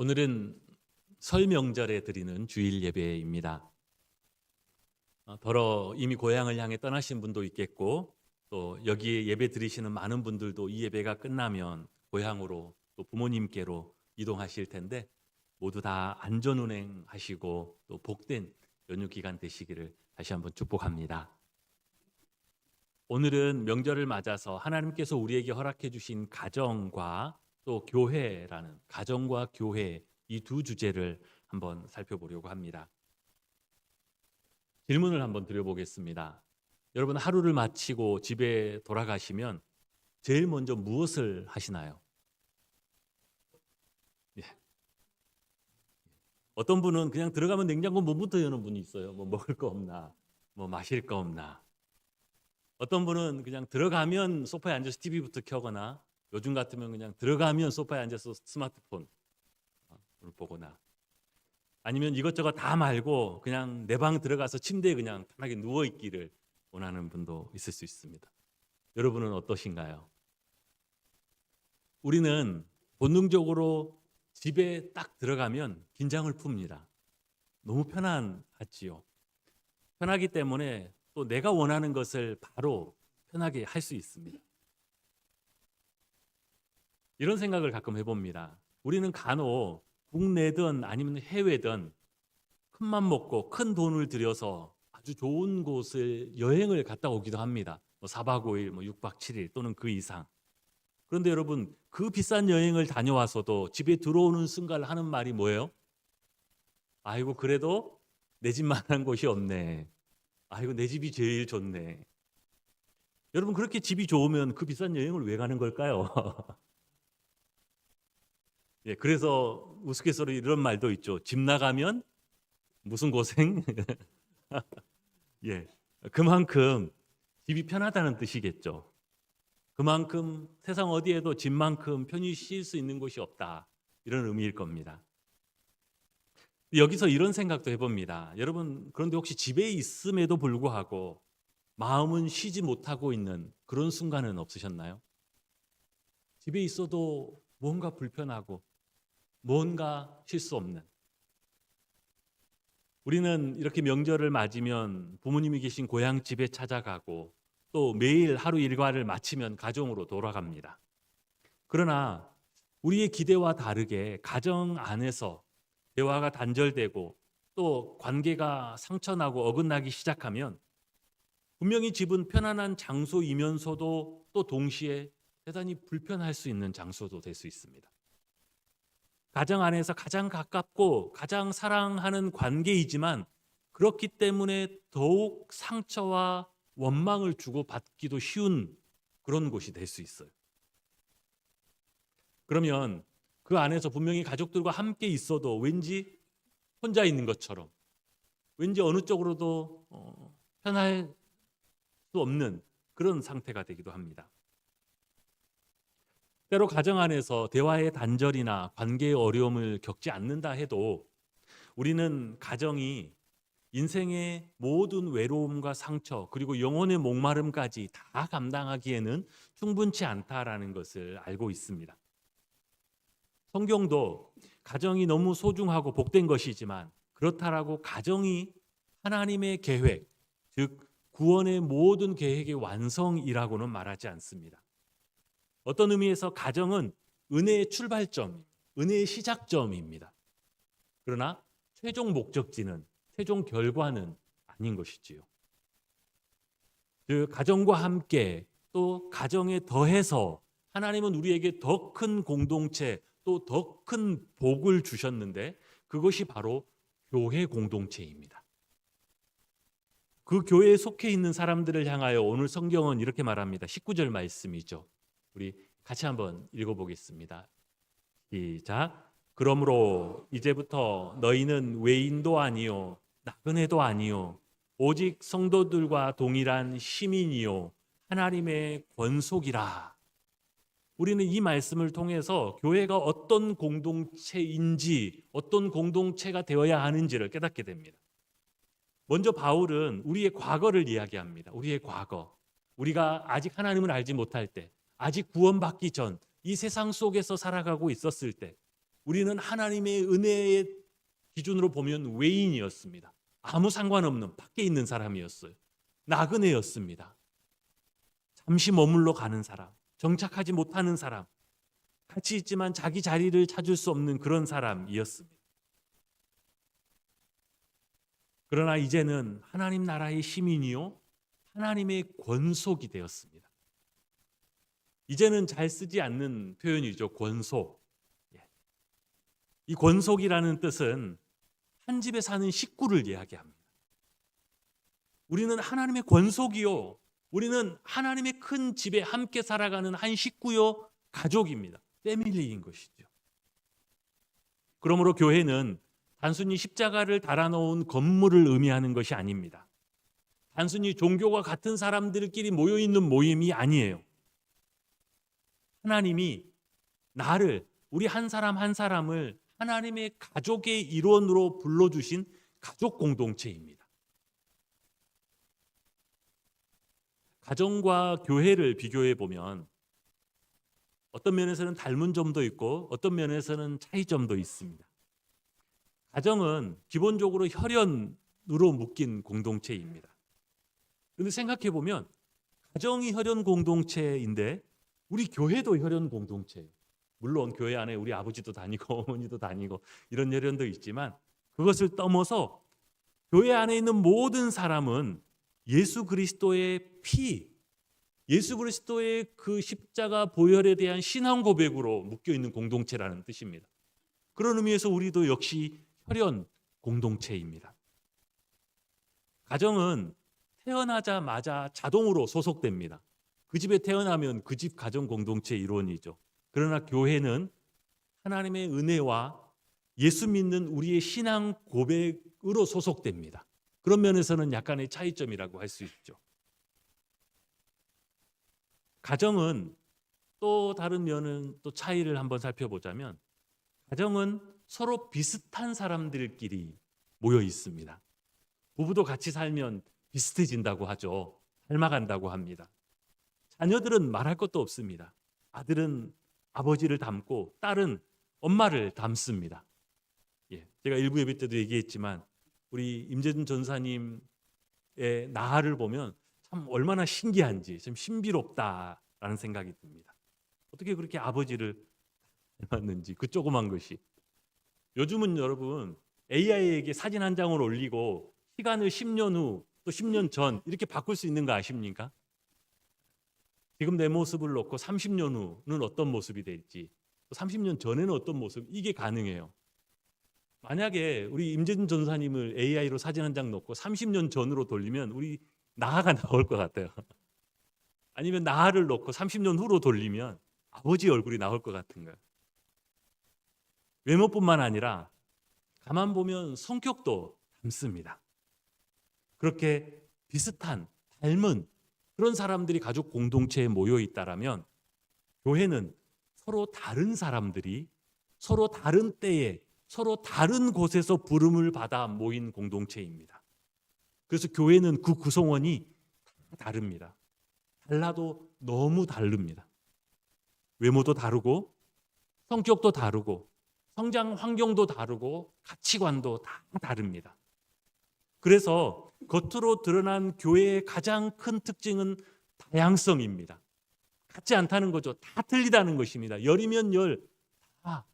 오늘은 설 명절에 드리는 주일 예배입니다. 더러 이미 고향을 향해 떠나신 분도 있겠고 또 여기에 예배 드리시는 많은 분들도 이 예배가 끝나면 고향으로 또 부모님께로 이동하실 텐데 모두 다 안전 운행하시고 또 복된 연휴 기간 되시기를 다시 한번 축복합니다. 오늘은 명절을 맞아서 하나님께서 우리에게 허락해 주신 가정과 또 교회라는 가정과 교회 이 두 주제를 한번 살펴보려고 합니다. 질문을 한번 드려보겠습니다. 여러분 하루를 마치고 집에 돌아가시면 제일 먼저 무엇을 하시나요? 예. 어떤 분은 그냥 들어가면 냉장고 문부터 여는 분이 있어요. 뭐 먹을 거 없나, 뭐 마실 거 없나. 어떤 분은 그냥 들어가면 소파에 앉아서 TV부터 켜거나 요즘 같으면 그냥 들어가면 소파에 앉아서 스마트폰을 보거나 아니면 이것저것 다 말고 그냥 내 방 들어가서 침대에 그냥 편하게 누워있기를 원하는 분도 있을 수 있습니다. 여러분은 어떠신가요? 우리는 본능적으로 집에 딱 들어가면 긴장을 풉니다. 너무 편안하지요. 편하기 때문에 또 내가 원하는 것을 바로 편하게 할 수 있습니다. 이런 생각을 가끔 해봅니다. 우리는 간혹 국내든 아니면 해외든 큰맘 먹고 큰 돈을 들여서 아주 좋은 곳을 여행을 갔다 오기도 합니다. 뭐 4박 5일, 뭐 6박 7일 또는 그 이상. 그런데 여러분 그 비싼 여행을 다녀와서도 집에 들어오는 순간 하는 말이 뭐예요? 아이고 그래도 내 집만한 곳이 없네. 아이고 내 집이 제일 좋네. 여러분 그렇게 집이 좋으면 그 비싼 여행을 왜 가는 걸까요? 예, 그래서 우스갯소리 이런 말도 있죠. 집 나가면 무슨 고생? 예, 그만큼 집이 편하다는 뜻이겠죠. 그만큼 세상 어디에도 집만큼 편히 쉴 수 있는 곳이 없다. 이런 의미일 겁니다. 여기서 이런 생각도 해봅니다. 여러분 그런데 혹시 집에 있음에도 불구하고 마음은 쉬지 못하고 있는 그런 순간은 없으셨나요? 집에 있어도 뭔가 불편하고 뭔가 쉴 수 없는. 우리는 이렇게 명절을 맞으면 부모님이 계신 고향집에 찾아가고 또 매일 하루 일과를 마치면 가정으로 돌아갑니다. 그러나 우리의 기대와 다르게 가정 안에서 대화가 단절되고 또 관계가 상처나고 어긋나기 시작하면 분명히 집은 편안한 장소이면서도 또 동시에 대단히 불편할 수 있는 장소도 될 수 있습니다. 가정 안에서 가장 가깝고 가장 사랑하는 관계이지만 그렇기 때문에 더욱 상처와 원망을 주고받기도 쉬운 그런 곳이 될 수 있어요. 그러면 그 안에서 분명히 가족들과 함께 있어도 왠지 혼자 있는 것처럼 왠지 어느 쪽으로도 편할 수 없는 그런 상태가 되기도 합니다. 때로 가정 안에서 대화의 단절이나 관계의 어려움을 겪지 않는다 해도 우리는 가정이 인생의 모든 외로움과 상처 그리고 영혼의 목마름까지 다 감당하기에는 충분치 않다라는 것을 알고 있습니다. 성경도 가정이 너무 소중하고 복된 것이지만 그렇다라고 가정이 하나님의 계획, 즉 구원의 모든 계획의 완성이라고는 말하지 않습니다. 어떤 의미에서 가정은 은혜의 출발점, 은혜의 시작점입니다. 그러나 최종 목적지는, 최종 결과는 아닌 것이지요. 그 가정과 함께 또 가정에 더해서 하나님은 우리에게 더 큰 공동체 또 더 큰 복을 주셨는데 그것이 바로 교회 공동체입니다. 그 교회에 속해 있는 사람들을 향하여 오늘 성경은 이렇게 말합니다. 19절 말씀이죠. 우리 같이 한번 읽어보겠습니다. 시작. 그러므로 이제부터 너희는 외인도 아니요 나그네도 아니요 오직 성도들과 동일한 시민이요 하나님의 권속이라. 우리는 이 말씀을 통해서 교회가 어떤 공동체인지 어떤 공동체가 되어야 하는지를 깨닫게 됩니다. 먼저 바울은 우리의 과거를 이야기합니다. 우리의 과거. 우리가 아직 하나님을 알지 못할 때 아직 구원받기 전 이 세상 속에서 살아가고 있었을 때 우리는 하나님의 은혜의 기준으로 보면 외인이었습니다. 아무 상관없는 밖에 있는 사람이었어요. 나그네였습니다. 잠시 머물러 가는 사람, 정착하지 못하는 사람, 같이 있지만 자기 자리를 찾을 수 없는 그런 사람이었습니다. 그러나 이제는 하나님 나라의 시민이요 하나님의 권속이 되었습니다. 이제는 잘 쓰지 않는 표현이죠. 권속. 이 권속이라는 뜻은 한 집에 사는 식구를 이야기합니다. 우리는 하나님의 권속이요. 우리는 하나님의 큰 집에 함께 살아가는 한 식구요. 가족입니다. 패밀리인 것이죠. 그러므로 교회는 단순히 십자가를 달아놓은 건물을 의미하는 것이 아닙니다. 단순히 종교가 같은 사람들끼리 모여있는 모임이 아니에요. 하나님이 나를, 우리 한 사람 한 사람을 하나님의 가족의 일원으로 불러주신 가족 공동체입니다. 가정과 교회를 비교해 보면 어떤 면에서는 닮은 점도 있고 어떤 면에서는 차이점도 있습니다. 가정은 기본적으로 혈연으로 묶인 공동체입니다. 그런데 생각해 보면 가정이 혈연 공동체인데 우리 교회도 혈연 공동체예요. 물론 교회 안에 우리 아버지도 다니고 어머니도 다니고 이런 혈연도 있지만 그것을 넘어서 교회 안에 있는 모든 사람은 예수 그리스도의 피, 예수 그리스도의 그 십자가 보혈에 대한 신앙 고백으로 묶여 있는 공동체라는 뜻입니다. 그런 의미에서 우리도 역시 혈연 공동체입니다. 가정은 태어나자마자 자동으로 소속됩니다. 그 집에 태어나면 그 집 가정 공동체 일원이죠. 그러나 교회는 하나님의 은혜와 예수 믿는 우리의 신앙 고백으로 소속됩니다. 그런 면에서는 약간의 차이점이라고 할 수 있죠. 가정은 또 다른 면은 또 차이를 한번 살펴보자면 가정은 서로 비슷한 사람들끼리 모여 있습니다. 부부도 같이 살면 비슷해진다고 하죠. 닮아간다고 합니다. 자녀들은 말할 것도 없습니다. 아들은 아버지를 닮고 딸은 엄마를 닮습니다. 제가 일부 예배 때도 얘기했지만 우리 임재준 전사님의 나아를 보면 참 얼마나 신기한지 참 신비롭다라는 생각이 듭니다. 어떻게 그렇게 아버지를 닮았는지 그 조그만 것이. 요즘은 여러분 AI에게 사진 한 장을 올리고 시간을 10년 후 또 10년 전 이렇게 바꿀 수 있는 거 아십니까? 지금 내 모습을 놓고 30년 후는 어떤 모습이 될지, 또 30년 전에는 어떤 모습, 이게 가능해요. 만약에 우리 임재준 전사님을 AI로 사진 한 장 놓고 30년 전으로 돌리면 우리 나아가 나올 것 같아요. 아니면 나아를 놓고 30년 후로 돌리면 아버지 얼굴이 나올 것 같은 거예요. 외모뿐만 아니라 가만 보면 성격도 닮습니다. 그렇게 비슷한, 닮은 그런 사람들이 가족 공동체에 모여 있다라면 교회는 서로 다른 사람들이 서로 다른 때에 서로 다른 곳에서 부름을 받아 모인 공동체입니다. 그래서 교회는 그 구성원이 다릅니다. 달라도 너무 다릅니다. 외모도 다르고 성격도 다르고 성장 환경도 다르고 가치관도 다 다릅니다. 그래서 겉으로 드러난 교회의 가장 큰 특징은 다양성입니다. 같지 않다는 거죠. 다 틀리다는 것입니다. 열이면 열, 다.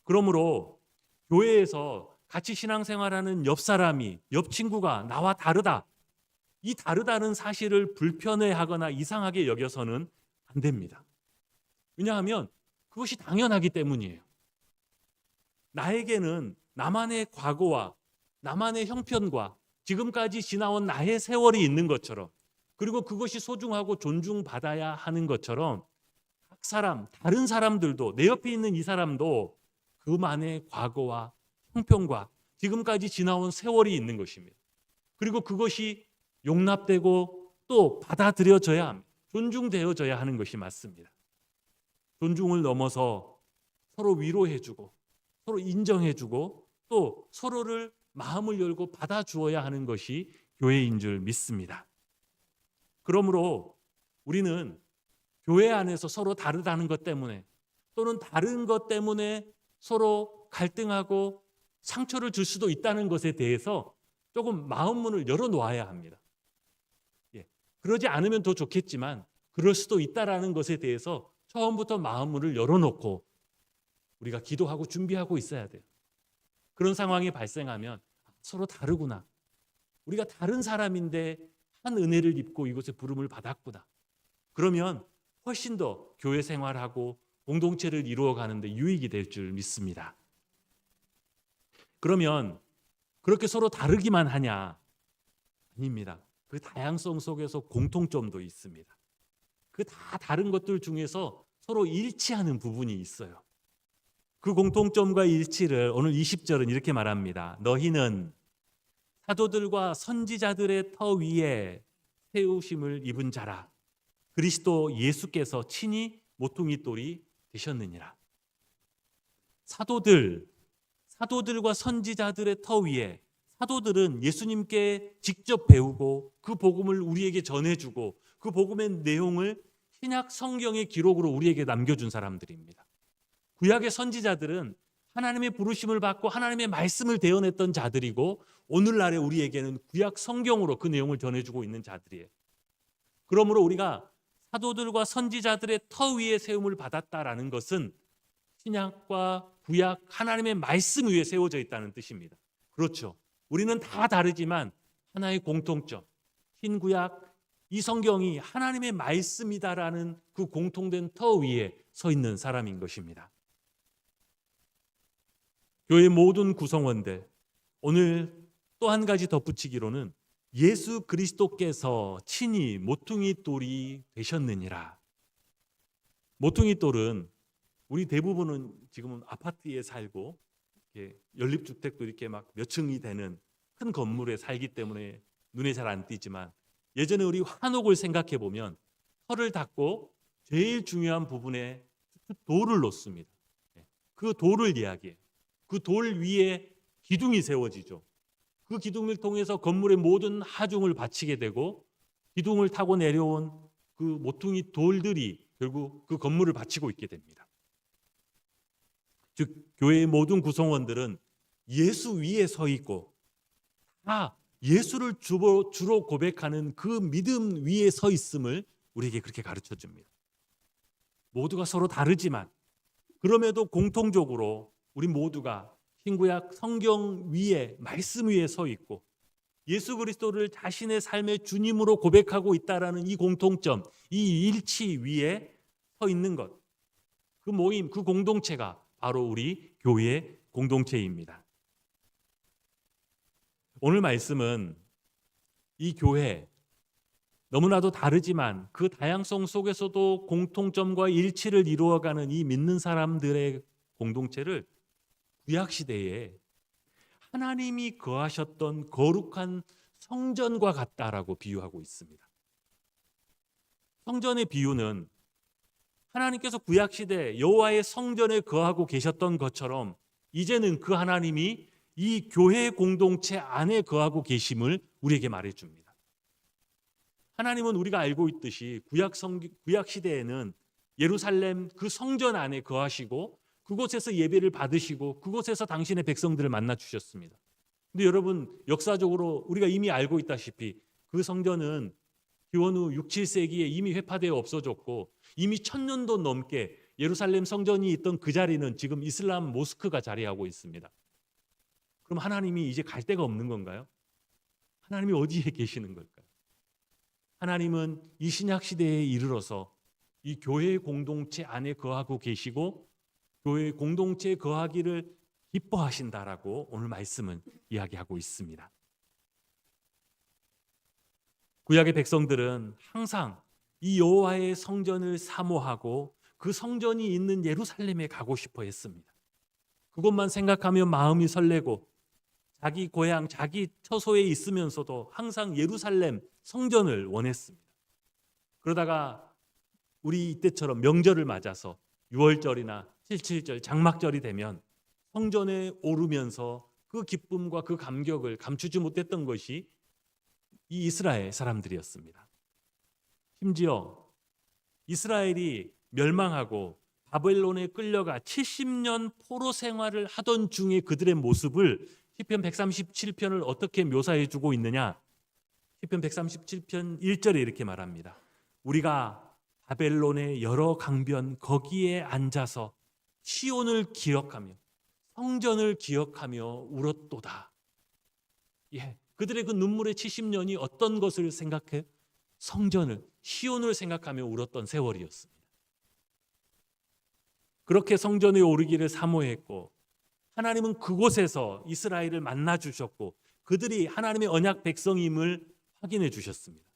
그러므로 교회에서 같이 신앙생활하는 옆 사람이, 옆 친구가 나와 다르다. 이 다르다는 사실을 불편해하거나 이상하게 여겨서는 안 됩니다. 왜냐하면 그것이 당연하기 때문이에요. 나에게는 나만의 과거와 나만의 형편과 지금까지 지나온 나의 세월이 있는 것처럼, 그리고 그것이 소중하고 존중받아야 하는 것처럼 각 사람, 다른 사람들도, 내 옆에 있는 이 사람도 그만의 과거와 형편과 지금까지 지나온 세월이 있는 것입니다. 그리고 그것이 용납되고 또 받아들여져야 합니다. 존중되어져야 하는 것이 맞습니다. 존중을 넘어서 서로 위로해주고 서로 인정해주고 또 서로를 마음을 열고 받아주어야 하는 것이 교회인 줄 믿습니다. 그러므로 우리는 교회 안에서 서로 다르다는 것 때문에 또는 다른 것 때문에 서로 갈등하고 상처를 줄 수도 있다는 것에 대해서 조금 마음 문을 열어놓아야 합니다. 예, 그러지 않으면 더 좋겠지만 그럴 수도 있다라는 것에 대해서 처음부터 마음 문을 열어놓고 우리가 기도하고 준비하고 있어야 돼요. 그런 상황이 발생하면 서로 다르구나. 우리가 다른 사람인데 한 은혜를 입고 이곳에 부름을 받았구나. 그러면 훨씬 더 교회 생활하고 공동체를 이루어가는 데 유익이 될 줄 믿습니다. 그러면 그렇게 서로 다르기만 하냐? 아닙니다. 그 다양성 속에서 공통점도 있습니다. 그 다 다른 것들 중에서 서로 일치하는 부분이 있어요. 그 공통점과 일치를 오늘 20절은 이렇게 말합니다. 너희는 사도들과 선지자들의 터 위에 세우심을 입은 자라. 그리스도 예수께서 친히 모퉁이 돌이 되셨느니라. 사도들과 선지자들의 터 위에, 사도들은 예수님께 직접 배우고 그 복음을 우리에게 전해주고 그 복음의 내용을 신약 성경의 기록으로 우리에게 남겨준 사람들입니다. 구약의 선지자들은 하나님의 부르심을 받고 하나님의 말씀을 대언했던 자들이고 오늘날의 우리에게는 구약 성경으로 그 내용을 전해주고 있는 자들이에요. 그러므로 우리가 사도들과 선지자들의 터 위에 세움을 받았다라는 것은 신약과 구약 하나님의 말씀 위에 세워져 있다는 뜻입니다. 그렇죠. 우리는 다 다르지만 하나의 공통점, 신구약 이 성경이 하나님의 말씀이다라는 그 공통된 터 위에 서 있는 사람인 것입니다. 교회 모든 구성원들, 오늘 또 한 가지 덧붙이기로는 예수 그리스도께서 친히 모퉁이 돌이 되셨느니라. 모퉁이 돌은 우리 대부분은 지금은 아파트에 살고 연립주택도 이렇게 막 몇 층이 되는 큰 건물에 살기 때문에 눈에 잘 안 띄지만 예전에 우리 한옥을 생각해 보면 털을 닦고 제일 중요한 부분에 돌을 놓습니다. 그 돌을 이야기해요. 그 돌 위에 기둥이 세워지죠. 그 기둥을 통해서 건물의 모든 하중을 바치게 되고 기둥을 타고 내려온 그 모퉁이 돌들이 결국 그 건물을 바치고 있게 됩니다. 즉 교회의 모든 구성원들은 예수 위에 서 있고 다 예수를 주로 고백하는 그 믿음 위에 서 있음을 우리에게 그렇게 가르쳐 줍니다. 모두가 서로 다르지만 그럼에도 공통적으로 우리 모두가 신구약 성경 위에 말씀 위에 서 있고 예수 그리스도를 자신의 삶의 주님으로 고백하고 있다라는 이 공통점, 이 일치 위에 서 있는 것. 그 모임, 그 공동체가 바로 우리 교회의 공동체입니다. 오늘 말씀은 이 교회 너무나도 다르지만 그 다양성 속에서도 공통점과 일치를 이루어가는 이 믿는 사람들의 공동체를 구약시대에 하나님이 거하셨던 거룩한 성전과 같다라고 비유하고 있습니다. 성전의 비유는 하나님께서 구약시대 여호와의 성전에 거하고 계셨던 것처럼 이제는 그 하나님이 이 교회 공동체 안에 거하고 계심을 우리에게 말해줍니다. 하나님은 우리가 알고 있듯이 구약 시대에는 예루살렘 그 성전 안에 거하시고 그곳에서 예배를 받으시고 그곳에서 당신의 백성들을 만나 주셨습니다. 근데 여러분 역사적으로 우리가 이미 알고 있다시피 그 성전은 기원 후 6, 7세기에 이미 회파되어 없어졌고 이미 1000년도 넘게 예루살렘 성전이 있던 그 자리는 지금 이슬람 모스크가 자리하고 있습니다. 그럼 하나님이 이제 갈 데가 없는 건가요? 하나님이 어디에 계시는 걸까요? 하나님은 이 신약 시대에 이르러서 이 교회 공동체 안에 거하고 계시고 교회 공동체에 거하기를 기뻐하신다라고 오늘 말씀은 이야기하고 있습니다. 구약의 백성들은 항상 이 여호와의 성전을 사모하고 그 성전이 있는 예루살렘에 가고 싶어 했습니다. 그것만 생각하면 마음이 설레고 자기 고향, 자기 처소에 있으면서도 항상 예루살렘 성전을 원했습니다. 그러다가 우리 이때처럼 명절을 맞아서 6월절이나 7.7절 장막절이 되면 성전에 오르면서 그 기쁨과 그 감격을 감추지 못했던 것이 이 이스라엘 사람들이었습니다. 심지어 이스라엘이 멸망하고 바벨론에 끌려가 70년 포로 생활을 하던 중에 그들의 모습을 시편 137편을 어떻게 묘사해 주고 있느냐? 시편 137편 1절에 이렇게 말합니다. 우리가 바벨론의 여러 강변 거기에 앉아서 시온을 기억하며 성전을 기억하며 울었도다. 예, 그들의 그 눈물의 70년이 어떤 것을 생각해? 성전을, 시온을 생각하며 울었던 세월이었습니다. 그렇게 성전에 오르기를 사모했고 하나님은 그곳에서 이스라엘을 만나 주셨고 그들이 하나님의 언약 백성임을 확인해 주셨습니다.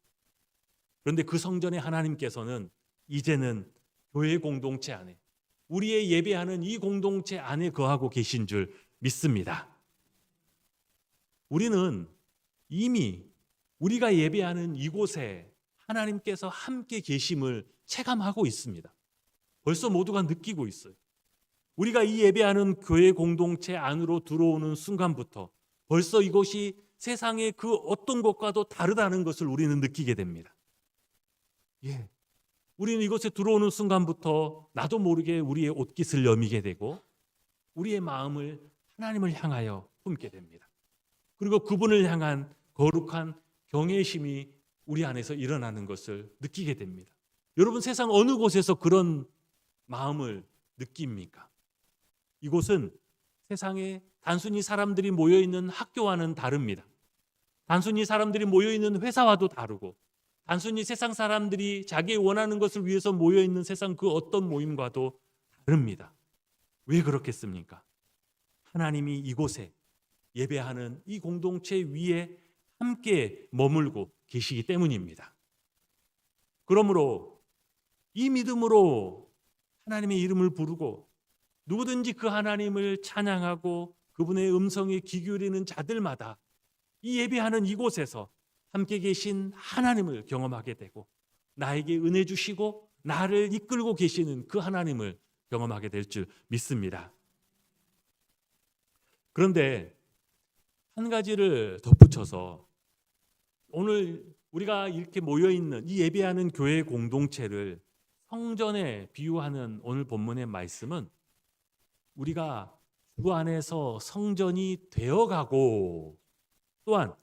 그런데 그 성전의 하나님께서는 이제는 교회 공동체 안에, 우리의 예배하는 이 공동체 안에 거하고 계신 줄 믿습니다. 우리는 이미 우리가 예배하는 이곳에 하나님께서 함께 계심을 체감하고 있습니다. 벌써 모두가 느끼고 있어요. 우리가 이 예배하는 교회 공동체 안으로 들어오는 순간부터 벌써 이곳이 세상의 그 어떤 것과도 다르다는 것을 우리는 느끼게 됩니다. 예, 우리는 이곳에 들어오는 순간부터 나도 모르게 우리의 옷깃을 여미게 되고 우리의 마음을 하나님을 향하여 품게 됩니다. 그리고 그분을 향한 거룩한 경외심이 우리 안에서 일어나는 것을 느끼게 됩니다. 여러분, 세상 어느 곳에서 그런 마음을 느낍니까? 이곳은 세상에 단순히 사람들이 모여있는 학교와는 다릅니다. 단순히 사람들이 모여있는 회사와도 다르고 단순히 세상 사람들이 자기 원하는 것을 위해서 모여있는 세상 그 어떤 모임과도 다릅니다. 왜 그렇겠습니까? 하나님이 이곳에 예배하는 이 공동체 위에 함께 머물고 계시기 때문입니다. 그러므로 이 믿음으로 하나님의 이름을 부르고 누구든지 그 하나님을 찬양하고 그분의 음성에 귀 기울이는 자들마다 이 예배하는 이곳에서 함께 계신 하나님을 경험하게 되고 나에게 은혜 주시고 나를 이끌고 계시는 그 하나님을 경험하게 될 줄 믿습니다. 그런데 한 가지를 덧붙여서 오늘 우리가 이렇게 모여있는 이 예배하는 교회 공동체를 성전에 비유하는 오늘 본문의 말씀은 우리가 주 안에서 성전이 되어가고 또한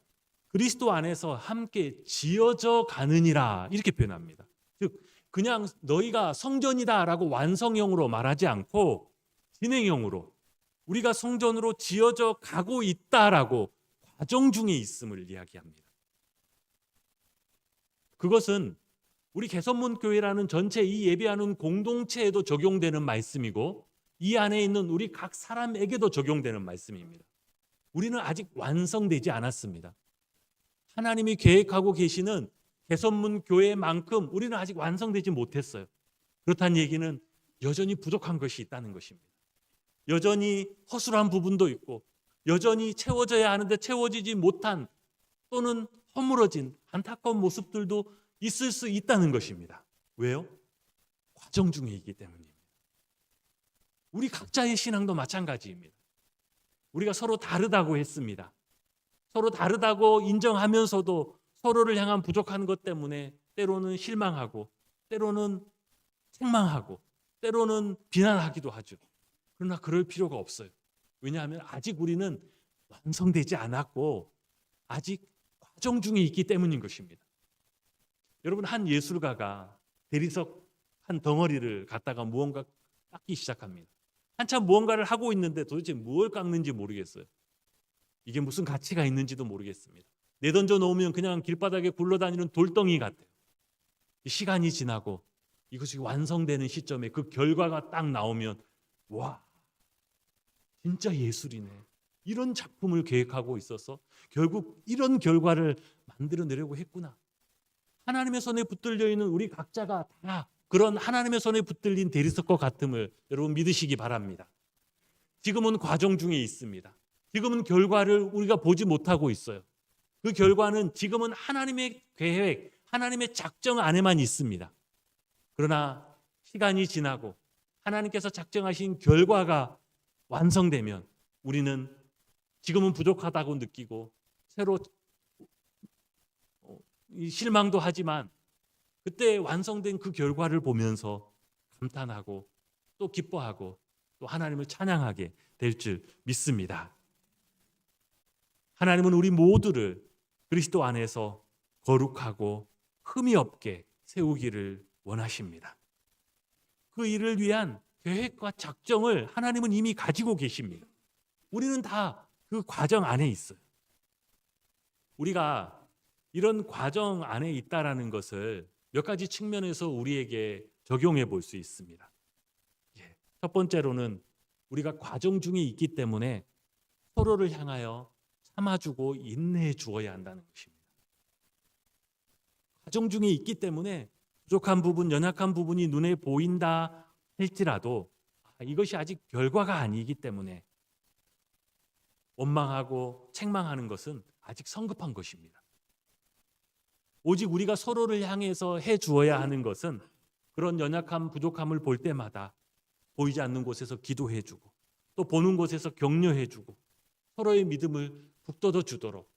그리스도 안에서 함께 지어져 가느니라 이렇게 표현합니다. 즉 그냥 너희가 성전이다라고 완성형으로 말하지 않고 진행형으로 우리가 성전으로 지어져 가고 있다라고 과정 중에 있음을 이야기합니다. 그것은 우리 개선문 교회라는 전체 이 예배하는 공동체에도 적용되는 말씀이고 이 안에 있는 우리 각 사람에게도 적용되는 말씀입니다. 우리는 아직 완성되지 않았습니다. 하나님이 계획하고 계시는 개선문 교회만큼 우리는 아직 완성되지 못했어요. 그렇다는 얘기는 여전히 부족한 것이 있다는 것입니다. 여전히 허술한 부분도 있고 여전히 채워져야 하는데 채워지지 못한 또는 허물어진 안타까운 모습들도 있을 수 있다는 것입니다. 왜요? 과정 중에 있기 때문입니다. 우리 각자의 신앙도 마찬가지입니다. 우리가 서로 다르다고 했습니다. 서로 다르다고 인정하면서도 서로를 향한 부족한 것 때문에 때로는 실망하고 때로는 책망하고 때로는 비난하기도 하죠. 그러나 그럴 필요가 없어요. 왜냐하면 아직 우리는 완성되지 않았고 아직 과정 중에 있기 때문인 것입니다. 여러분, 한 예술가가 대리석 한 덩어리를 갖다가 무언가 깎기 시작합니다. 한참 무언가를 하고 있는데 도대체 무엇을 깎는지 모르겠어요. 이게 무슨 가치가 있는지도 모르겠습니다. 내던져 놓으면 그냥 길바닥에 굴러다니는 돌덩이 같아요. 시간이 지나고 이것이 완성되는 시점에 그 결과가 딱 나오면 와, 진짜 예술이네. 이런 작품을 계획하고 있어서 결국 이런 결과를 만들어내려고 했구나. 하나님의 손에 붙들려 있는 우리 각자가 다 그런 하나님의 손에 붙들린 대리석과 같음을 여러분 믿으시기 바랍니다. 지금은 과정 중에 있습니다. 지금은 결과를 우리가 보지 못하고 있어요. 그 결과는 지금은 하나님의 계획, 하나님의 작정 안에만 있습니다. 그러나 시간이 지나고 하나님께서 작정하신 결과가 완성되면 우리는 지금은 부족하다고 느끼고 새로 실망도 하지만 그때 완성된 그 결과를 보면서 감탄하고 또 기뻐하고 또 하나님을 찬양하게 될 줄 믿습니다. 하나님은 우리 모두를 그리스도 안에서 거룩하고 흠이 없게 세우기를 원하십니다. 그 일을 위한 계획과 작정을 하나님은 이미 가지고 계십니다. 우리는 다 그 과정 안에 있어요. 우리가 이런 과정 안에 있다라는 것을 몇 가지 측면에서 우리에게 적용해 볼 수 있습니다. 첫 번째로는 우리가 과정 중에 있기 때문에 서로를 향하여 참아주고 인내해 주어야 한다는 것입니다. 과정 중에 있기 때문에 부족한 부분, 연약한 부분이 눈에 보인다 할지라도 이것이 아직 결과가 아니기 때문에 원망하고 책망하는 것은 아직 성급한 것입니다. 오직 우리가 서로를 향해서 해 주어야 하는 것은 그런 연약함, 부족함을 볼 때마다 보이지 않는 곳에서 기도해 주고 또 보는 곳에서 격려해 주고 서로의 믿음을 북돋워 주도록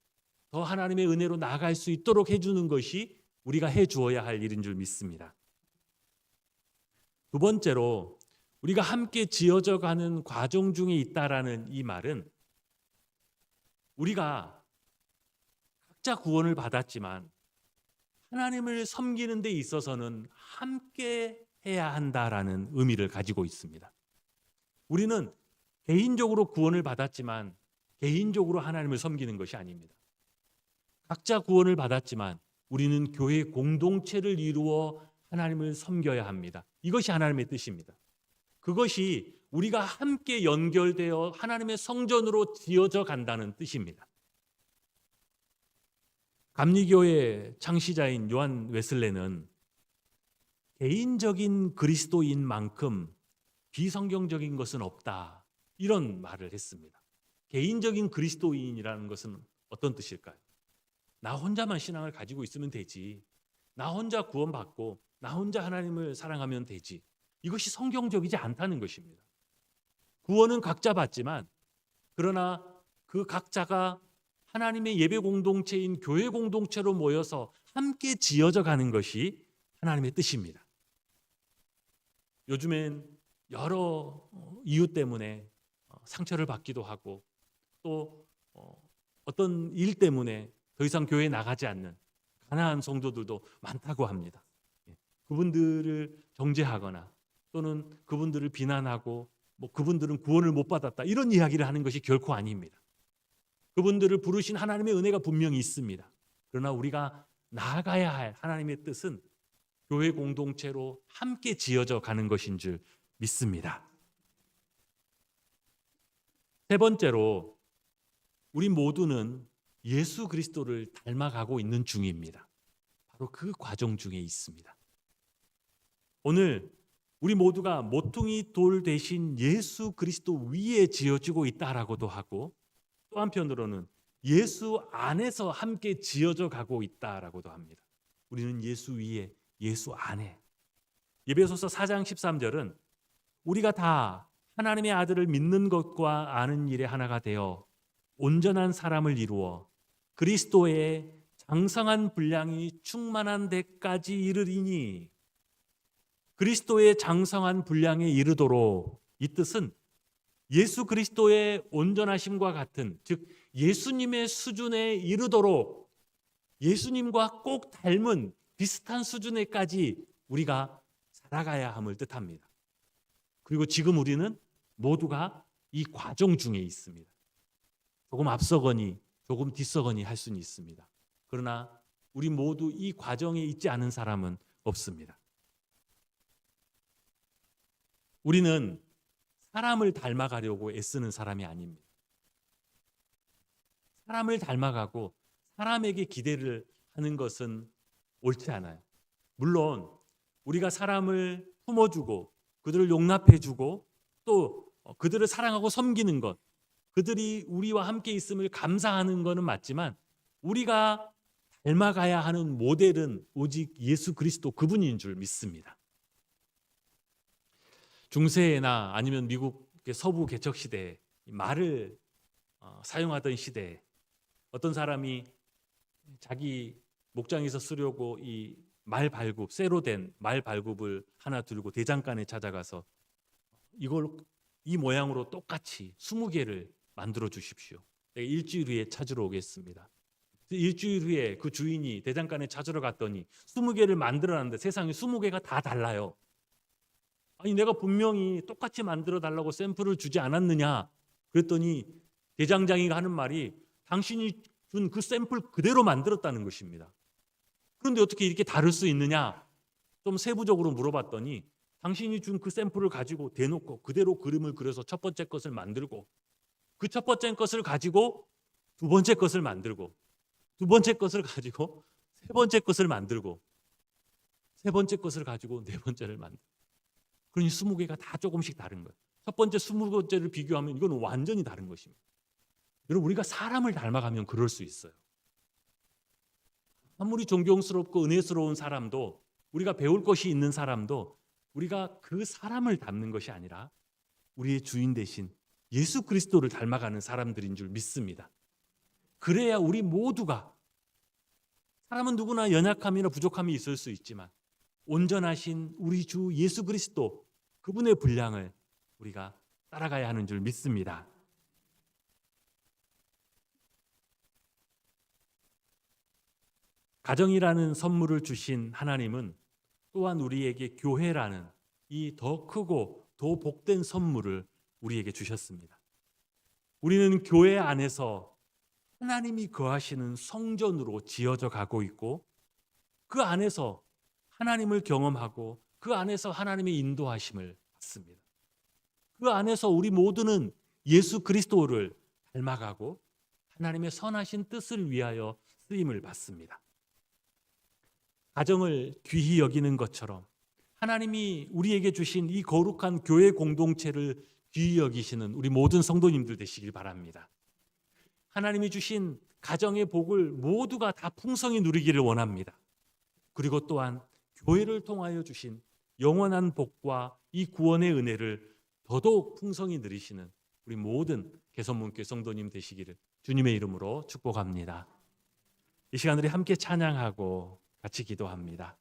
더 하나님의 은혜로 나아갈 수 있도록 해주는 것이 우리가 해 주어야 할 일인 줄 믿습니다. 두 번째로 우리가 함께 지어져 가는 과정 중에 있다라는 이 말은 우리가 각자 구원을 받았지만 하나님을 섬기는 데 있어서는 함께 해야 한다라는 의미를 가지고 있습니다. 우리는 개인적으로 구원을 받았지만 개인적으로 하나님을 섬기는 것이 아닙니다. 각자 구원을 받았지만 우리는 교회 공동체를 이루어 하나님을 섬겨야 합니다. 이것이 하나님의 뜻입니다. 그것이 우리가 함께 연결되어 하나님의 성전으로 지어져 간다는 뜻입니다. 감리교의 창시자인 요한 웨슬레는 개인적인 그리스도인만큼 비성경적인 것은 없다, 이런 말을 했습니다. 개인적인 그리스도인이라는 것은 어떤 뜻일까요? 나 혼자만 신앙을 가지고 있으면 되지, 나 혼자 구원받고 나 혼자 하나님을 사랑하면 되지, 이것이 성경적이지 않다는 것입니다. 구원은 각자 받지만 그러나 그 각자가 하나님의 예배 공동체인 교회 공동체로 모여서 함께 지어져 가는 것이 하나님의 뜻입니다. 요즘엔 여러 이유 때문에 상처를 받기도 하고 또 어떤 일 때문에 더 이상 교회에 나가지 않는 가난한 성도들도 많다고 합니다. 그분들을 정죄하거나 또는 그분들을 비난하고 그분들은 구원을 못 받았다, 이런 이야기를 하는 것이 결코 아닙니다. 그분들을 부르신 하나님의 은혜가 분명히 있습니다. 그러나 우리가 나아가야 할 하나님의 뜻은 교회 공동체로 함께 지어져 가는 것인 줄 믿습니다. 세 번째로 우리 모두는 예수 그리스도를 닮아가고 있는 중입니다. 바로 그 과정 중에 있습니다. 오늘 우리 모두가 모퉁이 돌 대신 예수 그리스도 위에 지어지고 있다라고도 하고 또 한편으로는 예수 안에서 함께 지어져 가고 있다라고도 합니다. 우리는 예수 위에, 예수 안에. 에베소서 4장 13절은 우리가 다 하나님의 아들을 믿는 것과 아는 일에 하나가 되어 온전한 사람을 이루어 그리스도의 장성한 분량이 충만한 데까지 이르리니, 그리스도의 장성한 분량에 이르도록, 이 뜻은 예수 그리스도의 온전하심과 같은, 즉 예수님의 수준에 이르도록 예수님과 꼭 닮은 비슷한 수준에까지 우리가 살아가야 함을 뜻합니다. 그리고 지금 우리는 모두가 이 과정 중에 있습니다. 조금 앞서거니 조금 뒤서거니 할 수는 있습니다. 그러나 우리 모두 이 과정에 있지 않은 사람은 없습니다. 우리는 사람을 닮아가려고 애쓰는 사람이 아닙니다. 사람을 닮아가고 사람에게 기대를 하는 것은 옳지 않아요. 물론 우리가 사람을 품어주고 그들을 용납해주고 또 그들을 사랑하고 섬기는 것, 그들이 우리와 함께 있음을 감사하는 것은 맞지만 우리가 닮아가야 하는 모델은 오직 예수 그리스도 그분인 줄 믿습니다. 중세나 아니면 미국의 서부 개척 시대에 말을 사용하던 시대에 어떤 사람이 자기 목장에서 쓰려고 이 말 발굽, 쇠로 된 말 발굽을 하나 들고 대장간에 찾아가서 이 모양으로 똑같이 20개를 만들어 주십시오. 내가 일주일 후에 찾으러 오겠습니다. 일주일 후에 그 주인이 대장간에 찾으러 갔더니 20개를 만들어놨는데 세상에 20개가 다 달라요. 아니 내가 분명히 똑같이 만들어 달라고 샘플을 주지 않았느냐? 그랬더니 대장장이가 하는 말이 당신이 준 그 샘플 그대로 만들었다는 것입니다. 그런데 어떻게 이렇게 다를 수 있느냐? 좀 세부적으로 물어봤더니 당신이 준 그 샘플을 가지고 대놓고 그대로 그림을 그려서 첫 번째 것을 만들고 그 첫 번째 것을 가지고 두 번째 것을 만들고 두 번째 것을 가지고 세 번째 것을 만들고 세 번째 것을 가지고 네 번째를 만들고 그러니 20개가 다 조금씩 다른 거예요. 첫 번째 20번째를 비교하면 이건 완전히 다른 것입니다. 여러분 우리가 사람을 닮아가면 그럴 수 있어요. 아무리 존경스럽고 은혜스러운 사람도 우리가 배울 것이 있는 사람도 우리가 그 사람을 닮는 것이 아니라 우리의 주인 대신 예수 그리스도를 닮아가는 사람들인 줄 믿습니다. 그래야 우리 모두가 사람은 누구나 연약함이나 부족함이 있을 수 있지만 온전하신 우리 주 예수 그리스도 그분의 분량을 우리가 따라가야 하는 줄 믿습니다. 가정이라는 선물을 주신 하나님은 또한 우리에게 교회라는 이 더 크고 더 복된 선물을 우리에게 주셨습니다. 우리는 교회 안에서 하나님이 거하시는 성전으로 지어져 가고 있고 그 안에서 하나님을 경험하고 그 안에서 하나님의 인도하심을 받습니다. 그 안에서 우리 모두는 예수 그리스도를 닮아가고 하나님의 선하신 뜻을 위하여 쓰임을 받습니다. 가정을 귀히 여기는 것처럼 하나님이 우리에게 주신 이 거룩한 교회 공동체를 귀히 여기시는 우리 모든 성도님들 되시길 바랍니다. 하나님이 주신 가정의 복을 모두가 다 풍성히 누리기를 원합니다. 그리고 또한 교회를 통하여 주신 영원한 복과 이 구원의 은혜를 더더욱 풍성히 누리시는 우리 모든 개선문교회 성도님 되시기를 주님의 이름으로 축복합니다. 이 시간 우리 함께 찬양하고 같이 기도합니다.